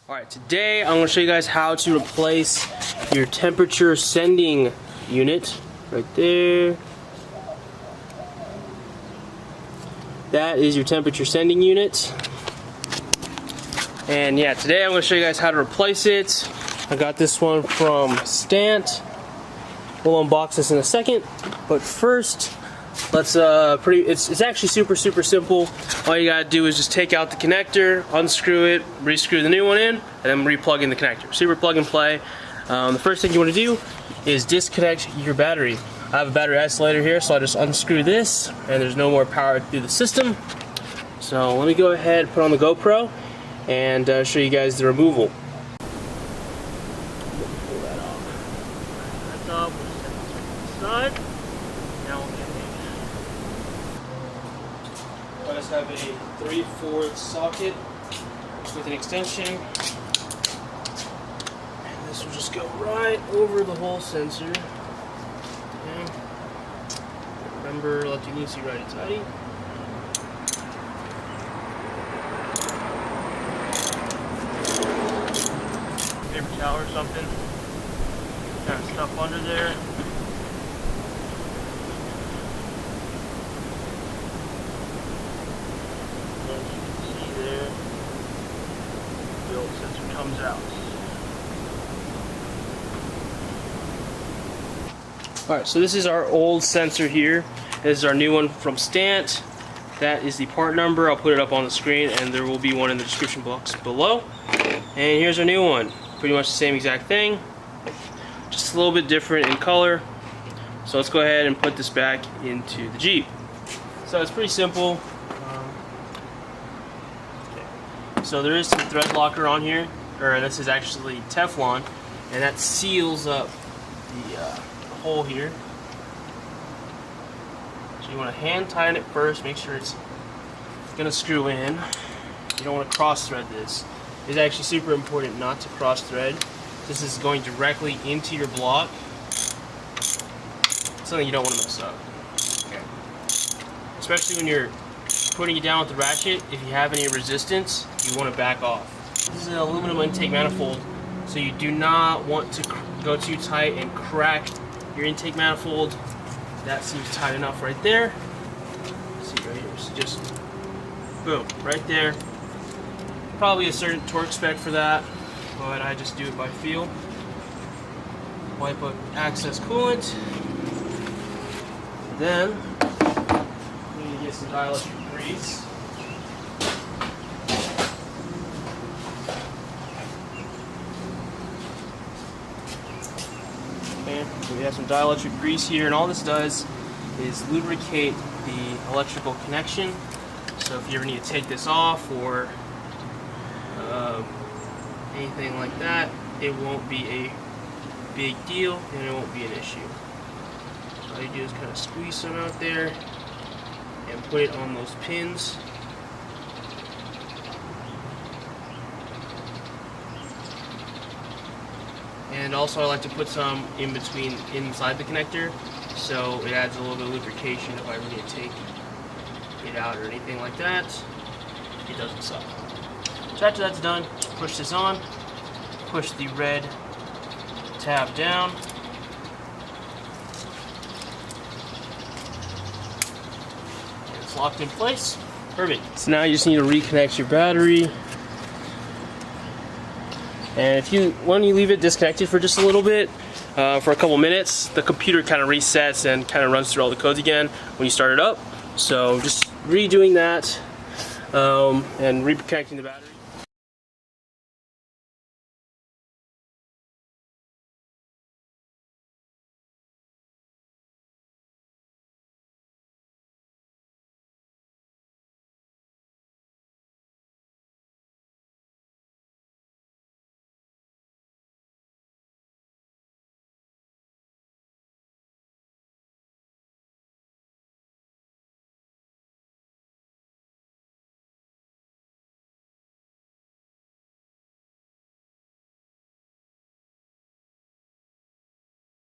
Alright, today I'm going to show you guys how to replace your temperature sending unit right there. That is your temperature sending unit. And yeah, today I'm going to show you guys how to replace it. I got this one from Stant. We'll unbox this in a second, but first let's it's actually super simple. All you gotta do is just take out the connector, unscrew it, re-screw the new one in, and then re-plug in the connector. Super plug and play. The first thing you want to do is disconnect your battery. I have a battery isolator here, so I just unscrew this and there's no more power through the system. So let me go ahead and put on the GoPro and show you guys the removal. Pull that off. That's up. We'll set this right to the side. Now we'll get it. I just have a 3/4 socket with an extension. And this will just go right over the whole sensor. Okay. Remember, let the easy righty tighty. Paper towel or something. Kind of stuff under there. As you can see there, the old sensor comes out. Alright, so this is our old sensor here. This is our new one from Stant. That is the part number. I'll put it up on the screen and there will be one in the description box below. And here's our new one. Pretty much the same exact thing, just a little bit different in color. So let's go ahead and put this back into the Jeep. So it's pretty simple. So there is some thread locker on here, or this is actually Teflon, and that seals up the hole here. So you want to hand tighten it first, make sure it's gonna screw in. You don't want to cross thread this. It's actually super important not to cross thread. This is going directly into your block. Something you don't want to mess up. Okay. Especially when you're putting it down with the ratchet, if you have any resistance, you want to back off. This is an aluminum intake manifold, so you do not want to go too tight and crack your intake manifold. That seems tight enough right there. See right here, so just boom, right there. Probably a certain torque spec for that, but I just do it by feel. Wipe up excess coolant. Then we need to get some dielectric grease. Okay, so we have some dielectric grease here, and all this does is lubricate the electrical connection. So if you ever need to take this off or anything like that, it won't be a big deal and it won't be an issue. All you do is kind of squeeze some out there and put it on those pins. And also I like to put some in between inside the connector, so it adds a little bit of lubrication if I ever need to take it out or anything like that. It doesn't suck. So after that's done, push this on, push the red tab down, and it's locked in place. Perfect. So now you just need to reconnect your battery. And when you leave it disconnected for just a little bit, for a couple minutes, the computer kind of resets and kind of runs through all the codes again when you start it up. So just redoing that and reconnecting the battery.